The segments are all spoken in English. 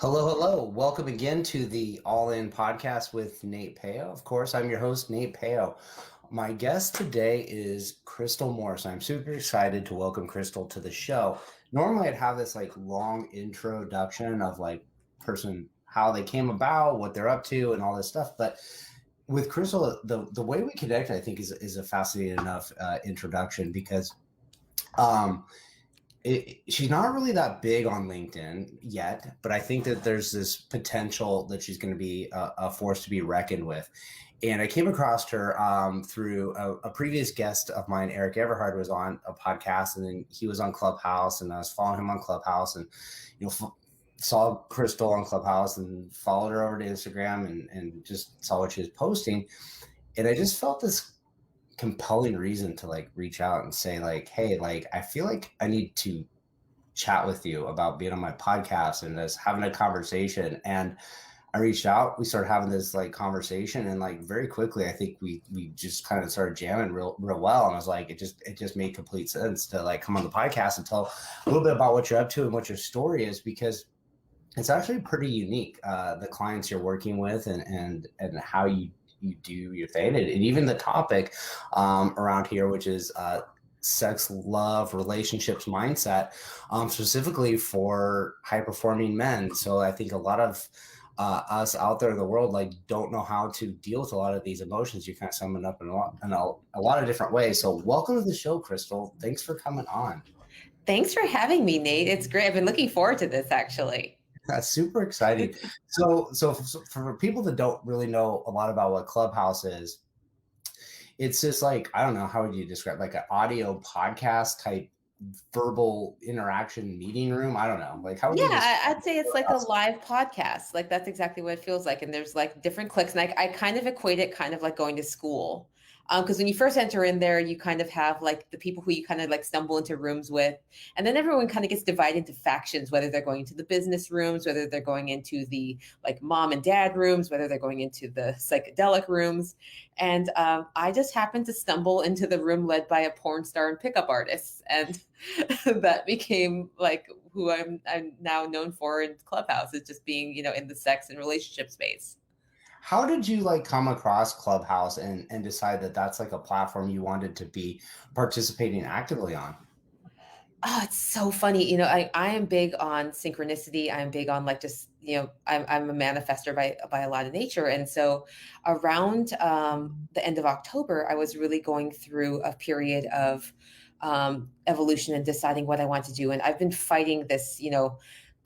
Hello, hello. Welcome again to the All In podcast with Nate Peo. Of course, I'm your host, Nate Peo. My guest today is Crystal Morris. I'm super excited to welcome Crystal to the show. Normally, I'd have this long introduction of person, how they came about, what they're up to, and all this stuff. But with Crystal, the way we connect, I think, is a fascinating enough introduction because um, she's not really that big on LinkedIn yet, but I think that there's this potential that she's going to be a force to be reckoned with. And I came across her through a previous guest of mine, Eric Everhard, was on a podcast, and then he was on Clubhouse, and I was following him on Clubhouse, and saw Crystal on Clubhouse, and followed her over to Instagram, and just saw what she was posting, and I just felt this compelling reason to reach out and say hey, I feel like I need to chat with you about being on my podcast and just having a conversation. And I reached out, we started having this conversation, and very quickly I think we just kind of started jamming real well. And I was like, it just made complete sense to come on the podcast and tell a little bit about what you're up to and what your story is, because it's actually pretty unique, the clients you're working with and how you do your thing, and even the topic around here, which is sex, love, relationships, mindset, specifically for high-performing men. So I think a lot of us out there in the world don't know how to deal with a lot of these emotions. You kind of sum it up in a lot of different ways. So welcome to the show, Crystal. Thanks for coming on. Thanks for having me, Nate. It's great. I've been looking forward to this, actually. That's super exciting. So for people that don't really know a lot about what Clubhouse is, it's just I don't know, how would you describe, an audio podcast type verbal interaction meeting room? I don't know. How would you describe I'd say it's like a Clubhouse? live podcast. That's exactly what it feels like. And there's different clicks. And I kind of equate it kind of like going to school. Because when you first enter in there, you kind of have the people who you kind of stumble into rooms with. And then everyone kind of gets divided into factions, whether they're going into the business rooms, whether they're going into the mom and dad rooms, whether they're going into the psychedelic rooms. And I just happened to stumble into the room led by a porn star and pickup artist. And that became who I'm now known for in Clubhouse, is just being, in the sex and relationship space. How did you come across Clubhouse and decide that that's a platform you wanted to be participating actively on? Oh, it's so funny. I am big on synchronicity. I'm big on just, I'm a manifester by a lot of nature. And so around the end of October, I was really going through a period of evolution and deciding what I want to do. And I've been fighting this,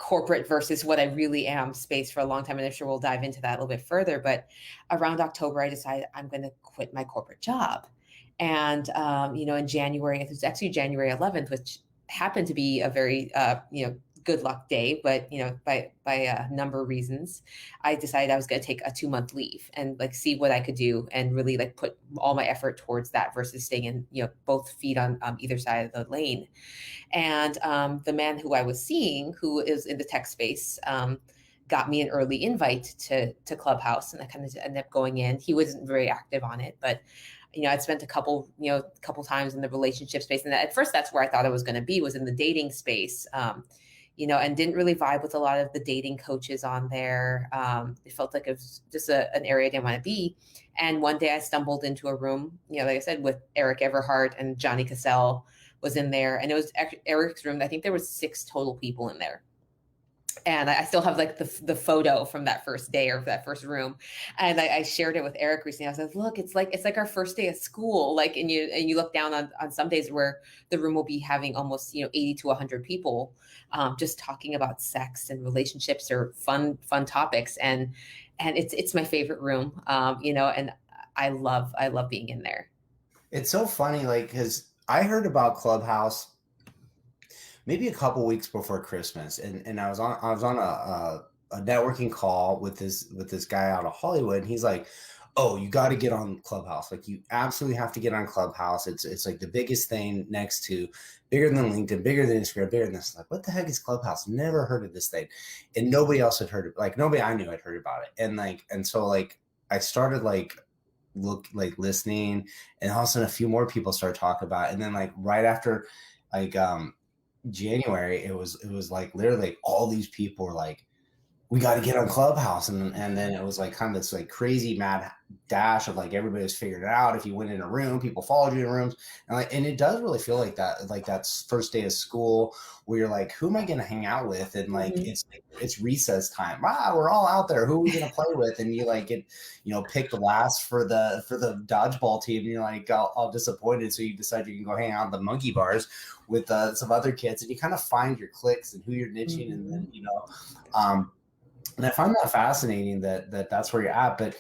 corporate versus what I really am space for a long time. And I'm sure we'll dive into that a little bit further. But around October, I decided I'm going to quit my corporate job. And, in January, it was actually January 11th, which happened to be a very, good luck day, but by a number of reasons, I decided I was going to take a 2-month leave and see what I could do and really put all my effort towards that versus staying in both feet on either side of the lane. And the man who I was seeing, who is in the tech space, got me an early invite to Clubhouse, and I kind of ended up going in. He wasn't very active on it, but I'd spent a couple times in the relationship space, and at first that's where I thought I was going to be, was in the dating space. And didn't really vibe with a lot of the dating coaches on there. It felt like it was just an area I didn't want to be. And one day I stumbled into a room, like I said, with Eric Everhart and Johnny Cassell was in there. And it was Eric's room. I think there was 6 total people in there. And I still have the photo from that first day or that first room. And I shared it with Eric recently. I was like, look, it's like our first day of school. And you look down on some days where the room will be having almost, 80 to 100 people just talking about sex and relationships or fun topics. And it's my favorite room, and I love being in there. It's so funny, because I heard about Clubhouse maybe a couple weeks before Christmas, and I was on a networking call with this guy out of Hollywood, and he's like, "Oh, you got to get on Clubhouse. You absolutely have to get on Clubhouse. It's the biggest thing, next to bigger than LinkedIn, bigger than Instagram, bigger than this." What the heck is Clubhouse? Never heard of this thing, and nobody else had heard of. Nobody I knew had heard about it, and so I started listening, and all of a sudden a few more people started talking about it, and then right after January, it was literally all these people were we got to get on Clubhouse. And then it was like kind of this like crazy mad dash of like everybody was figuring it out. If you went in a room, people followed you in rooms. And it does really feel like that, like that's first day of school where you're like, who am I going to hang out with? And like, Mhm. it's recess time. Wow, we're all out there. Who are we going to play with? And you like get, picked last for the dodgeball team. And you're like all disappointed. So you decide you can go hang out in the monkey bars with some other kids, and you kind of find your cliques and who you're niching. And then, Mhm. um, and I find that fascinating that's where you're at. But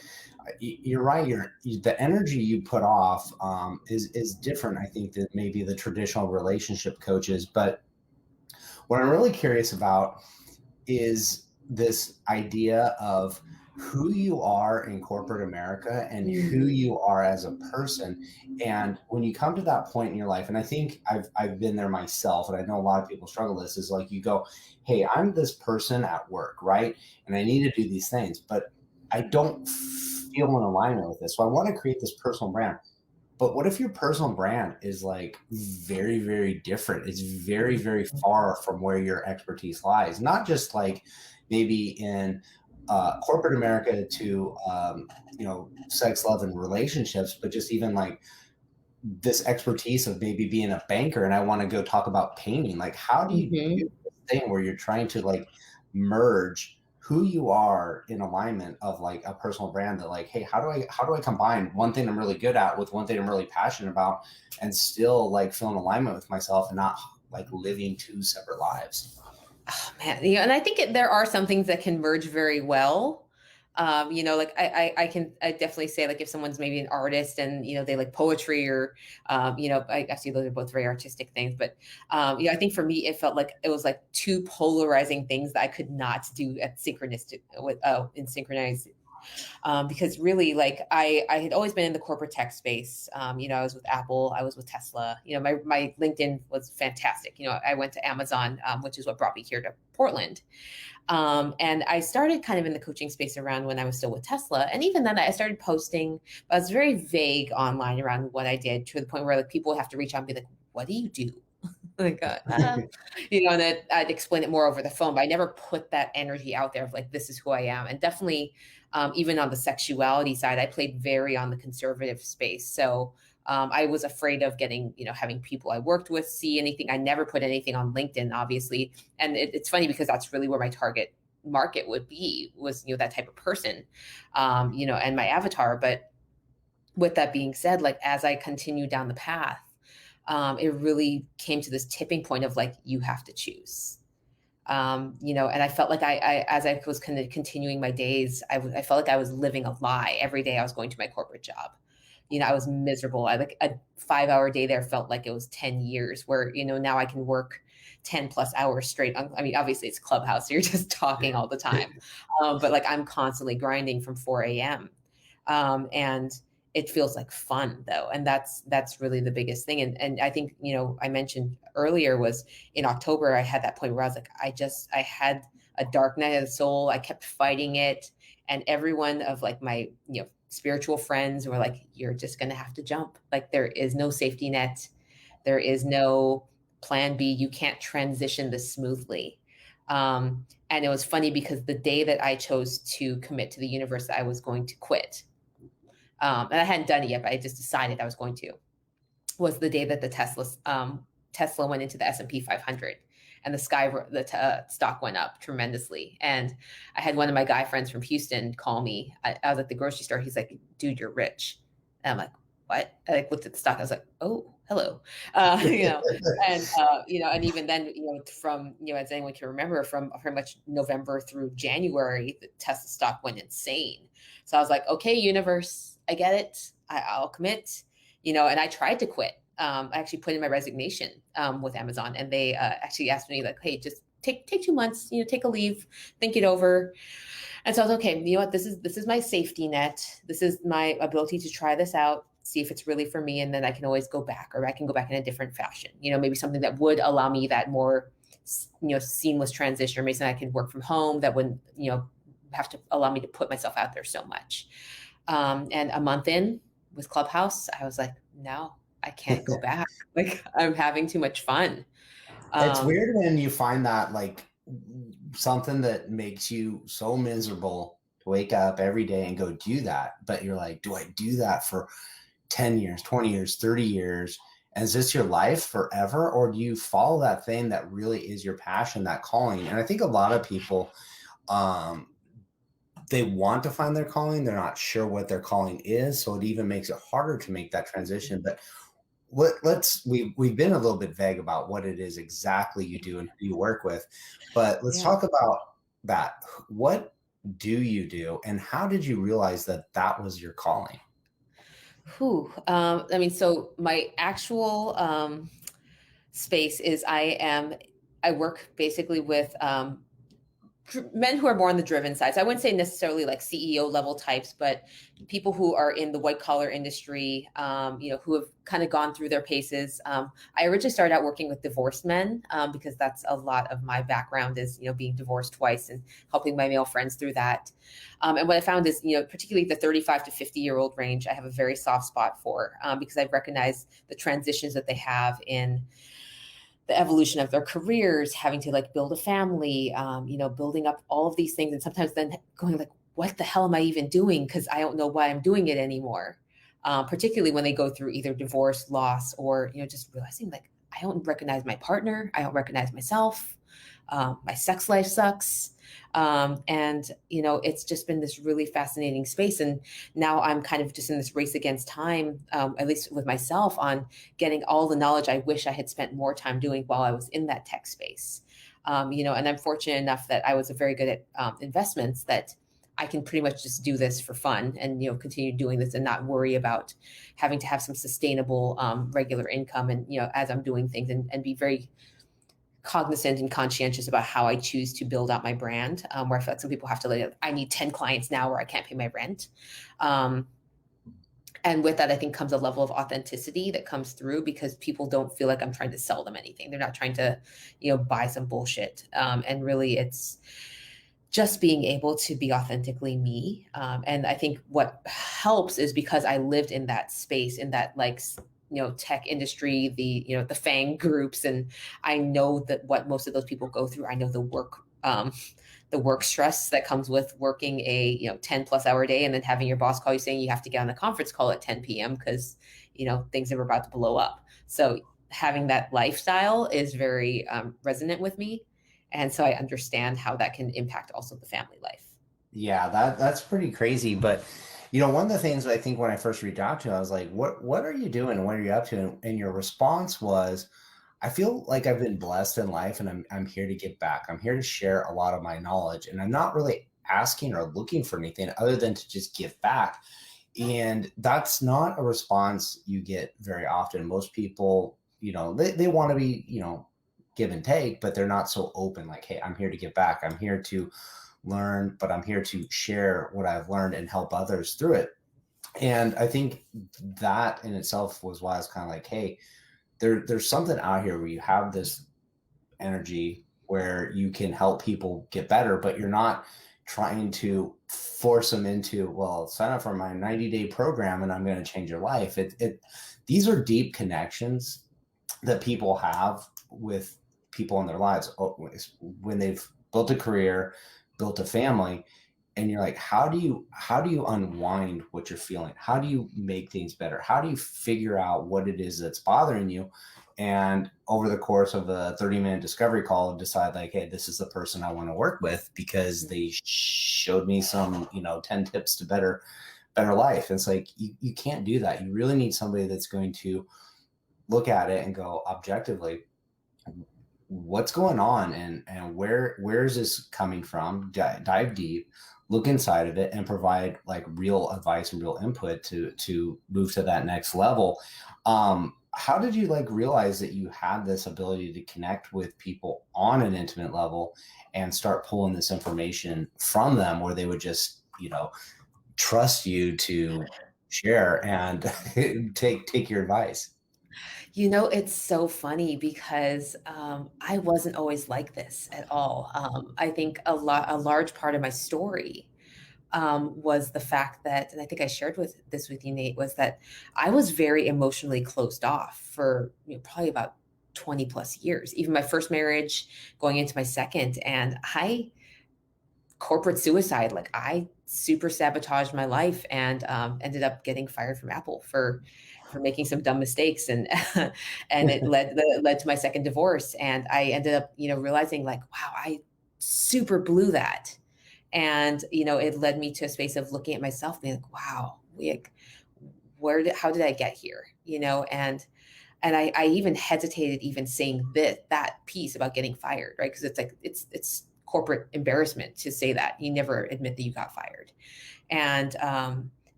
you're right. The energy you put off is different, I think, than maybe the traditional relationship coaches. But what I'm really curious about is this idea of who you are in corporate America and who Mhm. you are as a person. And when you come to that point in your life, and I think I've been there myself, and I know a lot of people struggle with this, is like you go, hey, I'm this person at work, right? And I need to do these things, but I don't feel in alignment with this. So I want to create this personal brand. But what if your personal brand is like very, very different? It's very, very far from where your expertise lies. Not just like maybe in corporate America to sex, love, and relationships, but just even like this expertise of maybe being a banker, and I want to go talk about painting. Like, how do you do Mhm. this thing where you're trying to like merge who you are in alignment of like a personal brand that like, hey, how do I combine one thing I'm really good at with one thing I'm really passionate about and still like feel in alignment with myself and not like living two separate lives? Oh, man, and I think there are some things that can merge very well. Like I definitely say like if someone's maybe an artist and they like poetry or I see those are both very artistic things, but I think for me it felt like it was like two polarizing things that I could not do at synchronistic with in synchronized because really like I had always been in the corporate tech space. I was with Apple, I was with Tesla. My LinkedIn was fantastic. I went to Amazon, which is what brought me here to Portland. And I started kind of in the coaching space around when I was still with Tesla. And even then I started posting, but I was very vague online around what I did to the point where like people would have to reach out and be like, what do you do? Like, and then I'd explain it more over the phone, but I never put that energy out there of like, this is who I am. And definitely, even on the sexuality side, I played very on the conservative space. So I was afraid of getting, having people I worked with see anything. I never put anything on LinkedIn, obviously. And it's funny because that's really where my target market would be was, that type of person, and my avatar. But with that being said, like as I continued down the path, it really came to this tipping point of like, you have to choose. And I felt like as I was kind of continuing my days, I felt like I was living a lie every day I was going to my corporate job. I was miserable. I like a 5 hour day there felt like it was 10 years where, now I can work 10 plus hours straight. I mean, obviously it's Clubhouse, so you're just talking all the time. But like I'm constantly grinding from 4 a.m. And it feels like fun though. And that's really the biggest thing. And I think, I mentioned earlier was in October, I had that point where I was like, I had a dark night of the soul. I kept fighting it. And everyone of like my, spiritual friends were like, you're just going to have to jump. Like there is no safety net. There is no plan B. You can't transition this smoothly. And it was funny because the day that I chose to commit to the universe that I was going to quit, and I hadn't done it yet, but I just decided I was going to, was the day that the Tesla went into the S&P 500 and the stock went up tremendously. And I had one of my guy friends from Houston call me. I was at the grocery store. He's like, dude, you're rich. And I'm like, what? I like looked at the stock. I was like, oh, hello. And even then, from, as anyone can remember, from pretty much November through January, the Tesla stock went insane. So I was like, okay, universe, I get it. I'll commit, and I tried to quit. I actually put in my resignation with Amazon, and they actually asked me like, "Hey, just take 2 months, take a leave, think it over." And so I was okay. You know what? This is my safety net. This is my ability to try this out, see if it's really for me, and then I can always go back, or I can go back in a different fashion. Maybe something that would allow me that more, seamless transition, or maybe something I could work from home that wouldn't, have to allow me to put myself out there so much. And a month in with Clubhouse, I was like, no, I can't go back. Like I'm having too much fun. It's Um, weird when you find that like something that makes you so miserable to wake up every day and go do that. But you're like, do I do that for 10 years, 20 years, 30 years? And is this your life forever? Or do you follow that thing that really is your passion, that calling? And I think a lot of people, um, they want to find their calling. They're not sure what their calling is. So it even makes it harder to make that transition. But we've been a little bit vague about what it is exactly you do and who you work with, but let's Yeah. talk about that. What do you do, and how did you realize that that was your calling? Whew. I mean, so my actual space is I work basically with men who are more on the driven side. So I wouldn't say necessarily like CEO level types, but people who are in the white collar industry, who have kind of gone through their paces. I originally started out working with divorced men because that's a lot of my background is, being divorced twice and helping my male friends through that. And what I found is, particularly the 35 to 50-year-old range, I have a very soft spot for because I've recognized the transitions that they have in the evolution of their careers, having to like build a family, building up all of these things, and sometimes then going like, "What the hell am I even doing?" Because I don't know why I'm doing it anymore. Particularly when they go through either divorce, loss, or just realizing like I don't recognize my partner, I don't recognize myself, my sex life sucks, and it's just been this really fascinating space. And now I'm kind of just in this race against time, at least with myself, on getting all the knowledge I wish I had spent more time doing while I was in that tech space. And I'm fortunate enough that I was very good at investments that I can pretty much just do this for fun and continue doing this and not worry about having to have some sustainable regular income and as I'm doing things and be very cognizant and conscientious about how I choose to build out my brand. Where I feel like some people have to like, I need 10 clients now or I can't pay my rent. Um, and with that, I think comes a level of authenticity that comes through because people don't feel like I'm trying to sell them anything. They're not trying to, buy some bullshit. And really, it's just being able to be authentically me. And I think what helps is because I lived in that space, in that like tech industry, the FANG groups, and I know that what most of those people go through. I know the work stress that comes with working a 10+ hour day and then having your boss call you saying you have to get on a conference call at 10 p.m. because things are about to blow up. So having that lifestyle is very resonant with me, and so I understand how that can impact also the family life. Yeah, that's pretty crazy. But one of the things I think when I first reached out to you, I was like, what are you doing? What are you up to? And your response was, I feel like I've been blessed in life and I'm here to give back. I'm here to share a lot of my knowledge. And I'm not really asking or looking for anything other than to just give back. And that's not a response you get very often. Most people, they want to be, give and take, but they're not so open like, hey, I'm here to give back. I'm here to learn, but I'm here to share what I've learned and help others through it. And I think that in itself was why I was kind of like, hey, there's something out here where you have this energy where you can help people get better, but you're not trying to force them into, well, sign up for my 90-day program and I'm going to change your life. These are deep connections that people have with people in their lives when they've built a career, built a family, and you're like, how do you unwind what you're feeling? How do you make things better? How do you figure out what it is that's bothering you? And over the course of a 30-minute discovery call, decide like, hey, this is the person I want to work with because they showed me some 10 tips to better life. And it's like you can't do that. You really need somebody that's going to look at it and go objectively, what's going on, and where is this coming from? Dive deep, look inside of it, and provide like real advice and real input to move to that next level. How did you like realize that you had this ability to connect with people on an intimate level and start pulling this information from them where they would just trust you to share and take your advice? It's so funny because I wasn't always like this at all. I think a large part of my story was the fact that, and I think I shared with you, Nate, was that I was very emotionally closed off for probably about 20 plus years, even my first marriage, going into my second. And corporate suicide, like I super sabotaged my life and ended up getting fired from Apple for making some dumb mistakes. And and it led to my second divorce. And I ended up, realizing like, wow, I super blew that. And, it led me to a space of looking at myself and being like, wow, like, how did I get here? And I even hesitated even saying that piece about getting fired, right? Because it's like, it's corporate embarrassment to say that. You never admit that you got fired. And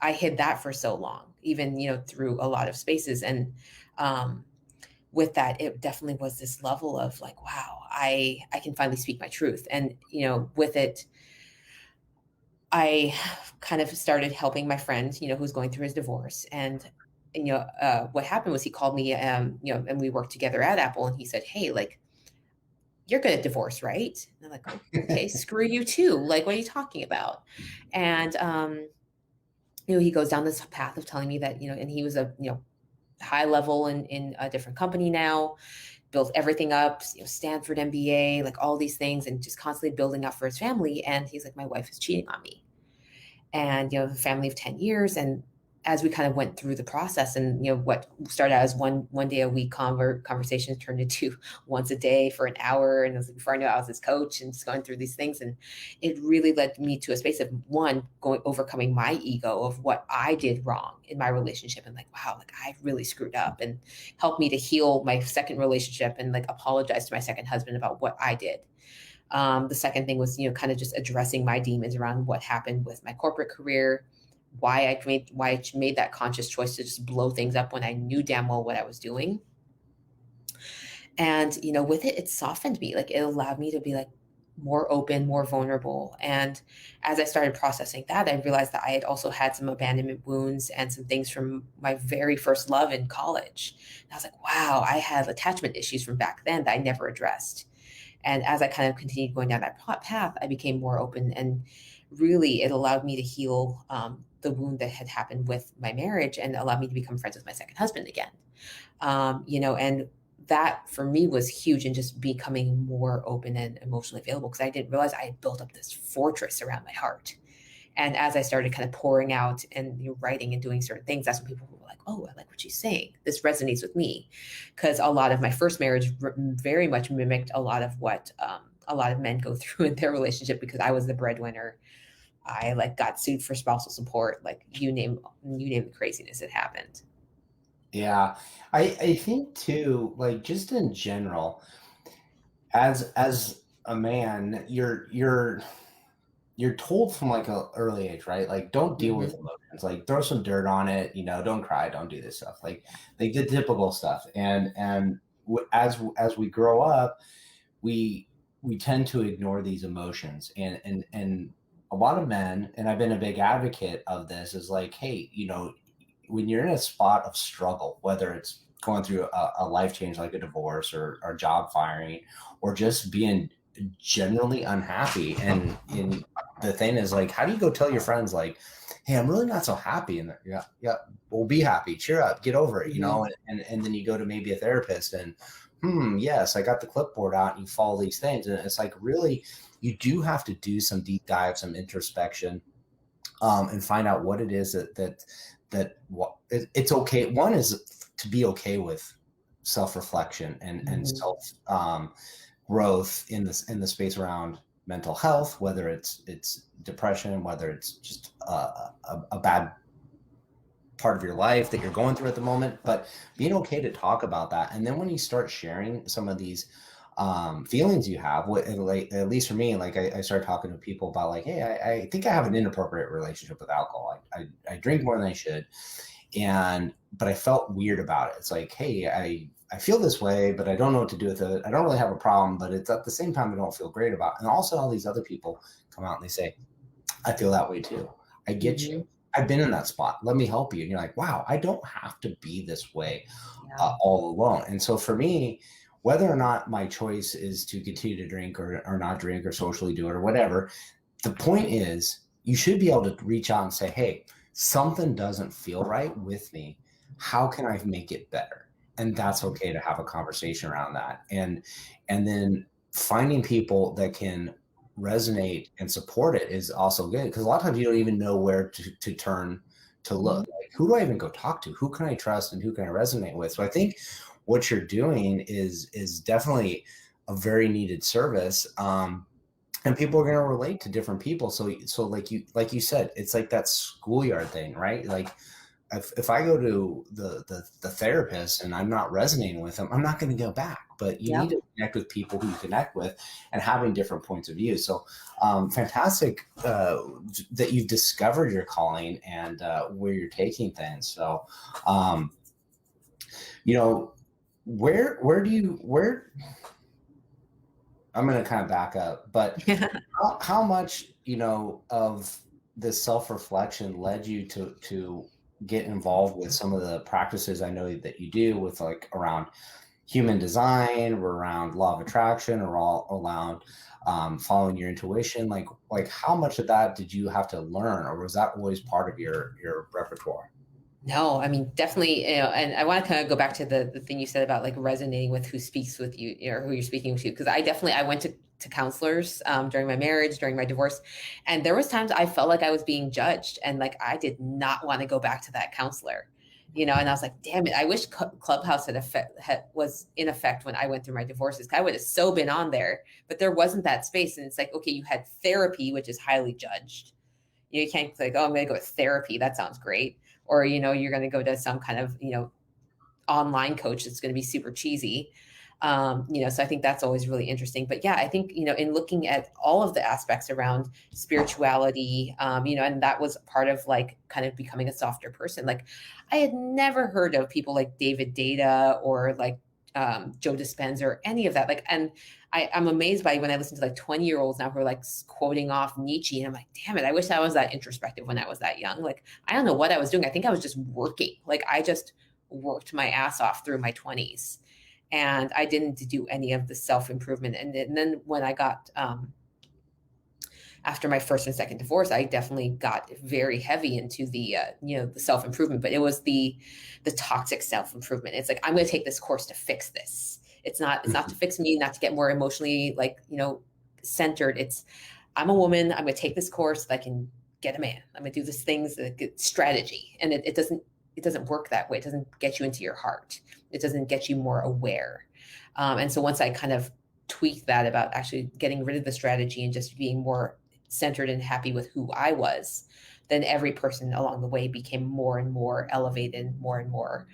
I hid that for so long, even, through a lot of spaces. And with that, it definitely was this level of like, wow, I can finally speak my truth. And, with it, I kind of started helping my friend, who's going through his divorce. And, what happened was he called me, and we worked together at Apple. And he said, hey, like, you're good at divorce, right? And I'm like, oh, okay, screw you too. Like, what are you talking about? And, he goes down this path of telling me that, and he was a, high level in a different company now, built everything up, Stanford MBA, like all these things, and just constantly building up for his family. And he's like, my wife is cheating on me. And, a family of 10 years. And as we kind of went through the process and, what started out as one day a week conversations turned into once a day for an hour. And before I knew it, I was his coach and just going through these things. And it really led me to a space of overcoming my ego of what I did wrong in my relationship. And like, wow, like I really screwed up, and helped me to heal my second relationship and like apologize to my second husband about what I did. The second thing was, kind of just addressing my demons around what happened with my corporate career, why I made that conscious choice to just blow things up when I knew damn well what I was doing. And, with it, it softened me. Like it allowed me to be like more open, more vulnerable. And as I started processing that, I realized that I had also had some abandonment wounds and some things from my very first love in college. And I was like, wow, I have attachment issues from back then that I never addressed. And as I kind of continued going down that path, I became more open, and really it allowed me to heal the wound that had happened with my marriage, and allowed me to become friends with my second husband again. And that for me was huge in just becoming more open and emotionally available, because I didn't realize I had built up this fortress around my heart. And as I started kind of pouring out and writing and doing certain things, that's when people were like, oh, I like what she's saying. This resonates with me. Because a lot of my first marriage very much mimicked a lot of what a lot of men go through in their relationship, because I was the breadwinner. I like got sued for spousal support, like you name the craziness that happened. Yeah. I think too, like just in general, as a man, you're told from like a early age, right? Like don't deal with Hmm. emotions, like throw some dirt on it, don't cry, don't do this stuff, like the typical stuff. And as we grow up, we tend to ignore these emotions, and a lot of men, and I've been a big advocate of this, is like, hey, when you're in a spot of struggle, whether it's going through a life change like a divorce or job firing, or just being generally unhappy, and the thing is like, how do you go tell your friends like, hey, I'm really not so happy? And yeah, yeah, well, be happy, cheer up, get over it, Hmm. and then you go to maybe a therapist, and yes, I got the clipboard out, and you follow these things, and it's like, really, you do have to do some deep dive, some introspection, and find out what it is it's okay. One is to be okay with self-reflection and Hmm. self growth in the space around mental health, whether it's depression, whether it's just a bad part of your life that you're going through at the moment, but being okay to talk about that. And then when you start sharing some of these feelings you have, like, at least for me, like I started talking to people about like, hey, I think I have an inappropriate relationship with alcohol. I drink more than I should, but I felt weird about it. It's like, hey, I feel this way, but I don't know what to do with it. I don't really have a problem, but it's at the same time I don't feel great about it. And also all these other people come out and they say, I feel that way too. I get you. Hmm. I've been in that spot. Let me help you. And you're like, wow, I don't have to be this way Yeah. all alone. And so for me, whether or not my choice is to continue to drink or not drink or socially do it or whatever, the point is you should be able to reach out and say, hey, something doesn't feel right with me. How can I make it better? and that's okay to have a conversation around that. And then finding people that can resonate and support it is also good, because a lot of times you don't even know where to turn to look. Mhm. Like, who do I even go talk to? Who can I trust and who can I resonate with? So I think what you're doing is definitely a very needed service. And people are going to relate to different people. So like you said, it's like that schoolyard thing, right? Like, if I go to the therapist and I'm not resonating with them, I'm not going to go back. But you need Yep. to connect with people who you connect with and having different points of view. So fantastic that you've discovered your calling and where you're taking things. So, um, you know, where do you where I'm going to kind of back up, but how much, of this self-reflection led you to get involved with some of the practices I know that you do with, like, around human design, or around law of attraction, or all around following your intuition? Like how much of that did you have to learn, or was that always part of your repertoire? No, I mean, definitely, and I want to kind of go back to the thing you said about like resonating with who speaks with you, or who you're speaking to. Because I went to counselors during my marriage, during my divorce, and there was times I felt like I was being judged, and like I did not want to go back to that counselor, and I was like, damn it, I wish Clubhouse was in effect when I went through my divorces. I would have so been on there, but there wasn't that space, and it's like, okay, you had therapy, which is highly judged. You can't like, oh, I'm going to go with therapy. That sounds great. Or, you're going to go to some kind of, online coach that's going to be super cheesy. So I think that's always really interesting. But yeah, I think, in looking at all of the aspects around spirituality, and that was part of like kind of becoming a softer person. Like I had never heard of people like David Data or like Joe Dispenza or any of that. Like, and I'm amazed by when I listen to like 20-year-olds now who are like quoting off Nietzsche. And I'm like, damn it, I wish I was that introspective when I was that young. Like, I don't know what I was doing. I think I was just working. Like, I just worked my ass off through my 20s. And I didn't do any of the self improvement. And then when I got, after my first and second divorce, I definitely got very heavy into the self improvement. But it was the toxic self improvement. It's like, I'm going to take this course to fix this. It's not to fix me, not to get more emotionally like centered. It's I'm a woman. I'm going to take this course so that I can get a man. I'm going to do this things strategy, and it doesn't work that way. It doesn't get you into your heart. It doesn't get you more aware. And so once I kind of tweaked that about actually getting rid of the strategy and just being more centered and happy with who I was, then every person along the way became more and more elevated, more and more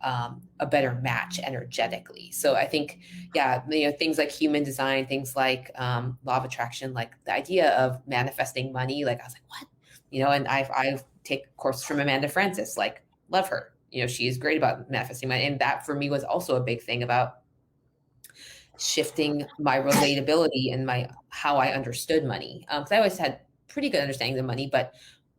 a better match energetically. So I think, yeah, things like human design, things like law of attraction, like the idea of manifesting money. Like I was like, what? And I've take courses from Amanda Francis, like love her. She is great about manifesting money, and that for me was also a big thing about shifting my relatability and my how I understood money. Because I always had pretty good understanding of money, but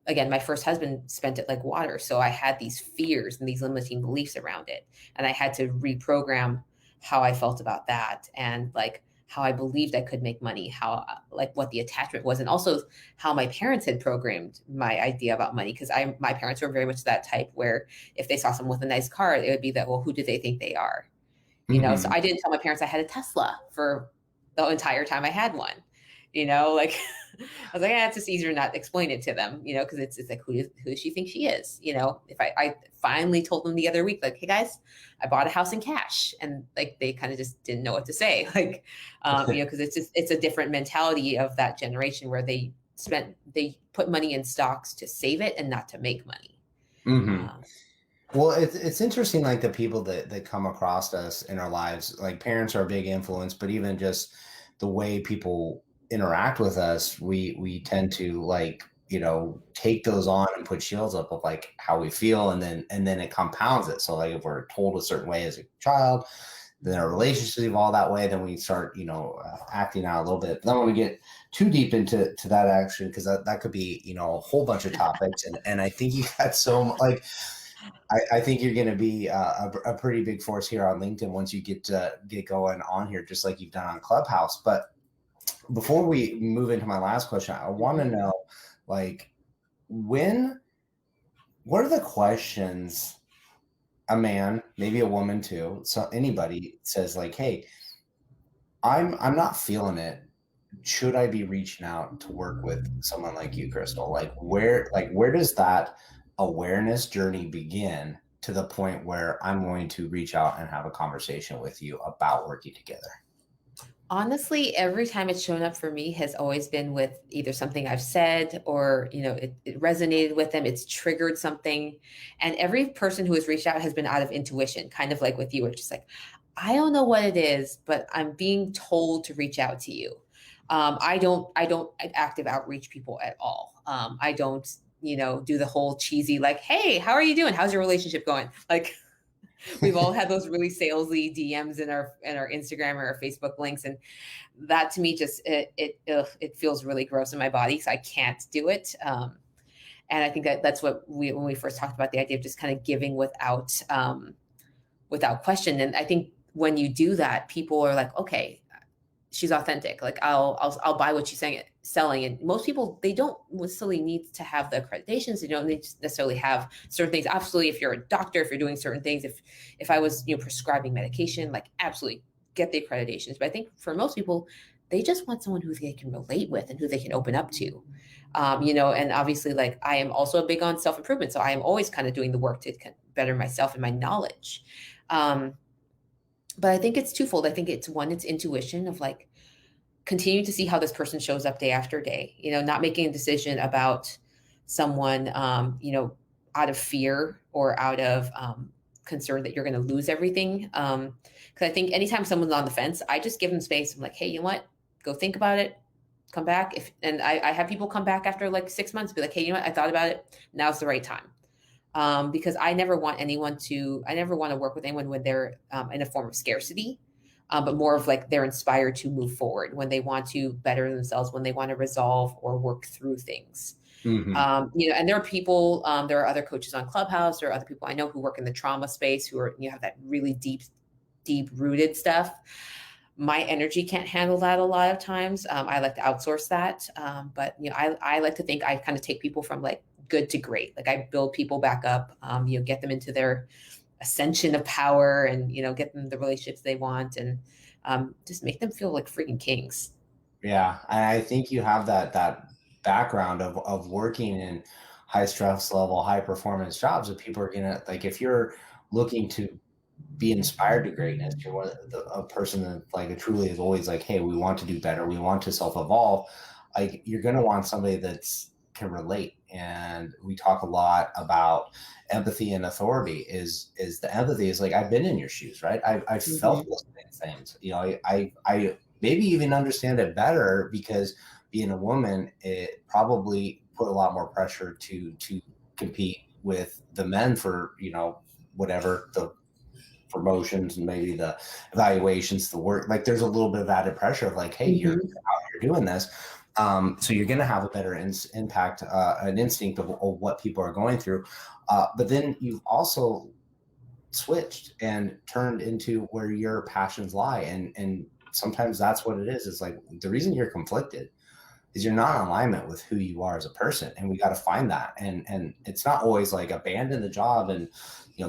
again, my first husband spent it like water, so I had these fears and these limiting beliefs around it, and I had to reprogram how I felt about that, and like how I believed I could make money, how like what the attachment was, and also how my parents had programmed my idea about money. Because my parents were very much that type where if they saw someone with a nice car, it would be that, well, who do they think they are? So Mhm. I didn't tell my parents I had a Tesla for the entire time I had one. Like I was like, it's just easier not to explain it to them, because it's like, who does she think she is? If I finally told them the other week, like, hey guys, I bought a house in cash, and like they kind of just didn't know what to say, like, because it's a different mentality of that generation where they put money in stocks to save it and not to make money. Mhm. Um, Well, it's interesting, like the people that come across us in our lives. Like, parents are a big influence, but even just the way people interact with us, we tend to, like, take those on and put shields up of like how we feel, and then it compounds it. So like if we're told a certain way as a child, then our relationships evolve that way. Then we start, acting out a little bit. But I don't want to get too deep into that action, because that could be, a whole bunch of topics. And I think you got like, I think you're going to be a pretty big force here on LinkedIn once you get going on here, just like you've done on Clubhouse. But before we move into my last question, I want to mhm. know, like, what are the questions a man, maybe a woman too, so anybody says like, hey, I'm not feeling it. Should I be reaching out to work with someone like you, Crystal? Like where does that awareness journey begin to the point where I'm going to reach out and have a conversation with you about working together? Honestly, every time it's shown up for me has always been with either something I've said or, it resonated with them, it's triggered something. And every person who has reached out has been out of intuition, kind of like with you, it's just like, I don't know what it is, but I'm being told to reach out to you. I don't active outreach people at all. I don't, do the whole cheesy, like, hey, how are you doing? How's your relationship going? Like, we've all had those really salesy DMs in our Instagram or our Facebook links, and that to me just it feels really gross in my body because I can't do it. And I think that's what when we first talked about the idea of just kind of giving without question. And I think when you do that, people are like, okay, she's authentic. Like I'll buy what she's saying, selling. And most people, they don't necessarily need to have the accreditations. They don't need to necessarily have certain things. Absolutely, if you're a doctor, if you're doing certain things, if I was prescribing medication, like absolutely get the accreditations. But I think for most people, they just want someone who they can relate with and who they can open up to. And obviously, like I am also big on self improvement, so I am always kind of doing the work to better myself and my knowledge. Um, but I think it's twofold. I think it's intuition of like continue to see how this person shows up day after day, not making a decision about someone, out of fear or out of concern that you're going to lose everything. Because I think anytime someone's on the fence, I just give them space. I'm like, hey, you know what? Go think about it. Come back. And I have people come back after like 6 months, be like, hey, you know what? I thought about it. Now's the right time. Because I never want to work with anyone when they're in a form of scarcity, but more of like they're inspired to move forward, when they want to better themselves, when they want to resolve or work through things. Hmm. And there are people, there are other coaches on Clubhouse, there are other people I know who work in the trauma space who are, have that really deep rooted stuff. My energy can't handle that a lot of times. I like to outsource that. But I like to think I kind of take people from like good to great. Like I build people back up, get them into their ascension of power and, get them the relationships they want and just make them feel like freaking kings. Yeah, and I think you have that background of working in high stress level, high performance jobs that people are gonna like. If you're looking to be inspired to greatness, you're a person that like truly is always like, hey, we want to do better, we want to self evolve. Like you're gonna want somebody that's can relate. And we talk a lot about empathy and authority. Is the empathy is like I've been in your shoes, right? I've felt Hmm. those same things. I maybe even understand it better because being a woman, it probably put a lot more pressure to compete with the men for whatever the promotions and maybe the evaluations, the work. Like there's a little bit of added pressure of like, hey, Hmm. you're doing this. So you're going to have a better impact, an instinct of what people are going through. But then you've also switched and turned into where your passions lie. And sometimes that's what it is. It's like the reason you're conflicted is you're not in alignment with who you are as a person, and we got to find that. And it's not always like abandon the job and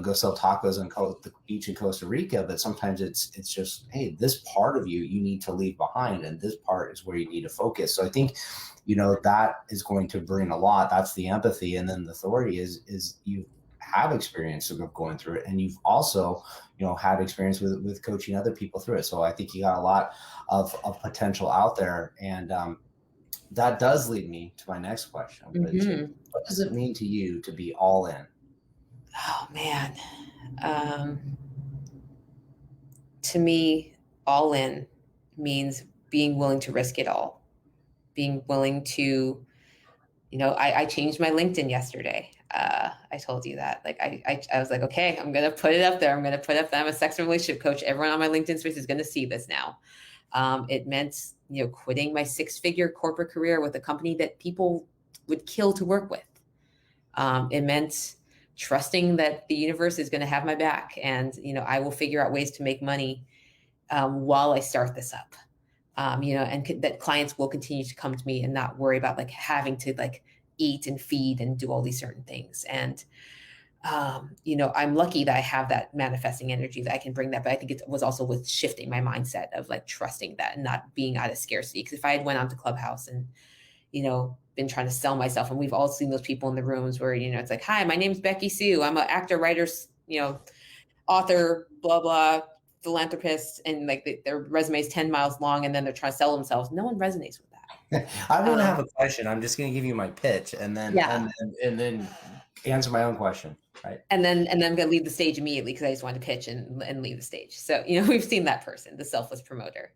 go sell tacos on the beach in Costa Rica, but sometimes it's just, hey, this part of you need to leave behind, and this part is where you need to focus. So I think that is going to bring a lot. That's the empathy. And then the authority is you have experience of going through it, and you've also had experience with coaching other people through it. So I think you got a lot of potential out there. And that does lead me to my next question, which is, Hmm. what does it mean to you to be all in? Oh man. Um, to me, all in means being willing to risk it all, being willing to, I changed my LinkedIn yesterday. I told you that. Like I was like, okay, I'm gonna put it up there. I'm gonna put up that I'm a sex and relationship coach. Everyone on my LinkedIn space is gonna see this now. It meant, quitting my 6-figure corporate career with a company that people would kill to work with. It meant trusting that the universe is going to have my back, and I will figure out ways to make money while I start this up. And that clients will continue to come to me and not worry about like having to like eat and feed and do all these certain things. And I'm lucky that I have that manifesting energy that I can bring that. But I think it was also with shifting my mindset of like trusting that and not being out of scarcity. Because if I had went onto Clubhouse and, been trying to sell myself, and we've all seen those people in the rooms where, it's like, hi, my name's Becky Sue. I'm an actor, writer, author, blah, blah, philanthropist. And like their resume is 10 miles long and then they're trying to sell themselves. No one resonates with that. I want to have a question. I'm just going to give you my pitch and then Yeah. and then answer my own question, right? And then I'm going to leave the stage immediately because I just wanted to pitch and leave the stage. So, we've seen that person, the selfless promoter.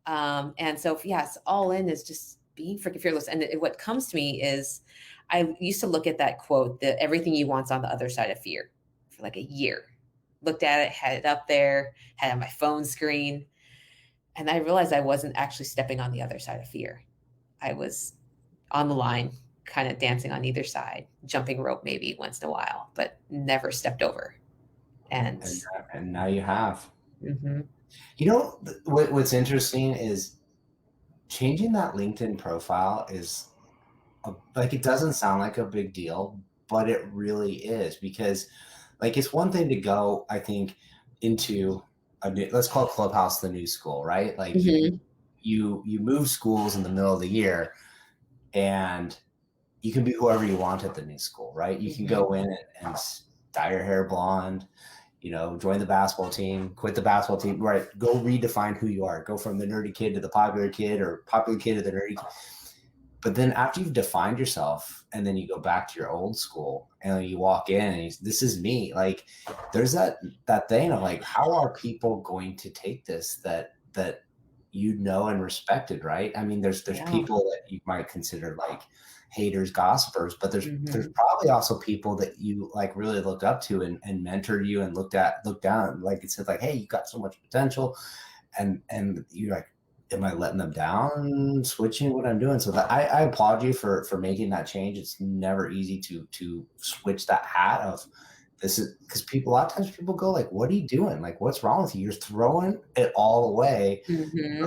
And so, yes, all in is just being freaking fearless. And what comes to me is I used to look at that quote, that everything you want's on the other side of fear, for like a year. Looked at it, had it up there, had it on my phone screen. And I realized I wasn't actually stepping on the other side of fear. I was on the line, kind of dancing on either side, jumping rope maybe once in a while, but never stepped over. And now you have. mm-hmm. What's interesting is changing that LinkedIn profile is like, it doesn't sound like a big deal, but it really is, because like, it's one thing to go, I think, into let's call Clubhouse the new school, right? Like Mm-hmm. you move schools in the middle of the year, and you can be whoever you want at the new school, right? You can go in and dye your hair blonde, join the basketball team, quit the basketball team, right? Go redefine who you are. Go from the nerdy kid to the popular kid, or popular kid to the nerdy kid. But then after you've defined yourself, and then you go back to your old school and you walk in and this is me, like, there's that thing of like, how are people going to take this that and respected, right? I mean, there's people that you might consider like haters, gossipers, but there's probably also people that you like really looked up to and mentored you and looked down, like it said, like, hey, you got so much potential, and you're like, am I letting them down, switching what I'm doing? So that I applaud you for making that change. It's never easy to switch that hat of this, is because a lot of times people go like, what are you doing? Like, what's wrong with you? You're throwing it all away. Mm-hmm.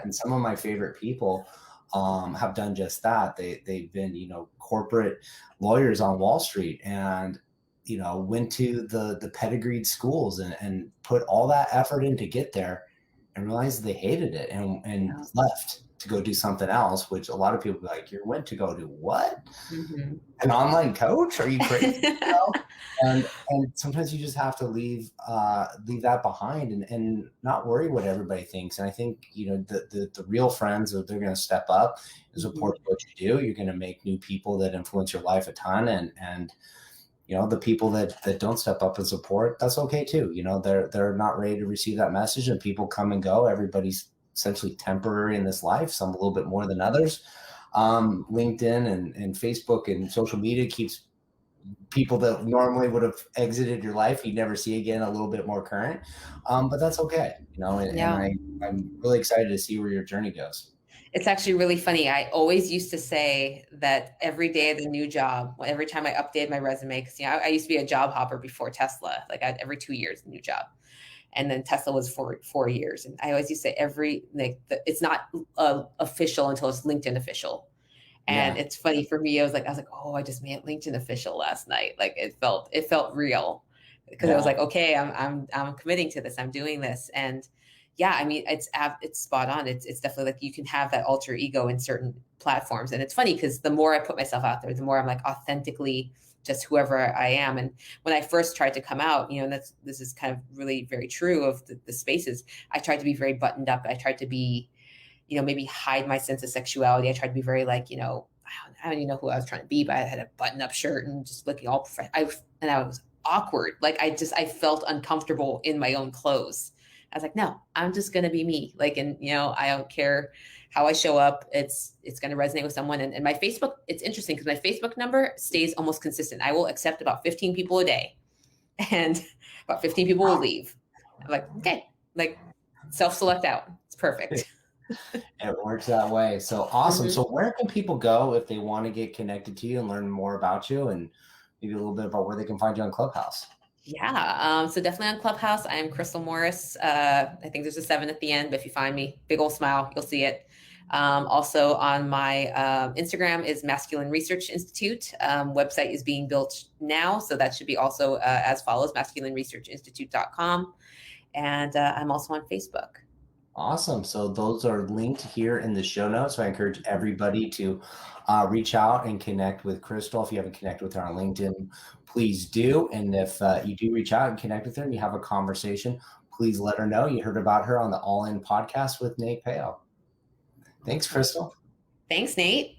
And some of my favorite people have done just that. They've been, corporate lawyers on Wall Street, and went to the pedigreed schools and put all that effort in to get there, and realized they hated it and left to go do something else, which a lot of people be like, you went to go do what? Mm-hmm. An online coach? Are you crazy? And sometimes you just have to leave that behind and not worry what everybody thinks. And I think, the real friends, they're going to step up and support what you do. You're going to make new people that influence your life a ton. And the people that don't step up and support, that's okay too. They're not ready to receive that message, and people come and go. Everybody's essentially temporary in this life, some a little bit more than others. LinkedIn and Facebook and social media keeps people that normally would have exited your life, you'd never see again, a little bit more current. But that's okay, and I'm really excited to see where your journey goes. It's actually really funny. I always used to say that every day of the new job, every time I updated my resume, because I used to be a job hopper before Tesla, like every 2 years, a new job. And then Tesla was for 4 years. And I always used to say it's not official until it's LinkedIn official. And it's funny for me. I was like, oh, I just made LinkedIn official last night. Like it felt real, because I was like, okay, I'm committing to this. I'm doing this. And yeah, I mean, it's spot on. It's definitely like you can have that alter ego in certain platforms. And it's funny because the more I put myself out there, the more I'm like authentically just whoever I am. And when I first tried to come out, and this is kind of really very true of the spaces, I tried to be very buttoned up. I tried to be, maybe hide my sense of sexuality. I tried to be very like, I don't even know who I was trying to be, but I had a button up shirt and just looking all professional. And I was awkward. Like I felt uncomfortable in my own clothes. I was like, no, I'm just going to be me. Like, and, I don't care how I show up. It's going to resonate with someone. And my Facebook, it's interesting because my Facebook number stays almost consistent. I will accept about 15 people a day, and about 15 people will leave. I'm like, okay, like self-select out. It's perfect. It works that way. So awesome. So where can people go if they want to get connected to you and learn more about you, and maybe a little bit about where they can find you on Clubhouse? Yeah. So definitely on Clubhouse, I am Crystal Morris. I think there's a 7 at the end, but if you find me, big old smile, you'll see it. Also on my Instagram is Masculine Research Institute. Website is being built now, so that should be also as follows: masculineresearchinstitute.com. And I'm also on Facebook. Awesome. So those are linked here in the show notes. So I encourage everybody to reach out and connect with Crystal. If you haven't connected with her on LinkedIn, please do. And if you do reach out and connect with her and you have a conversation, please let her know you heard about her on the All In podcast with Nate Peo. Thanks, Crystal. Thanks, Nate.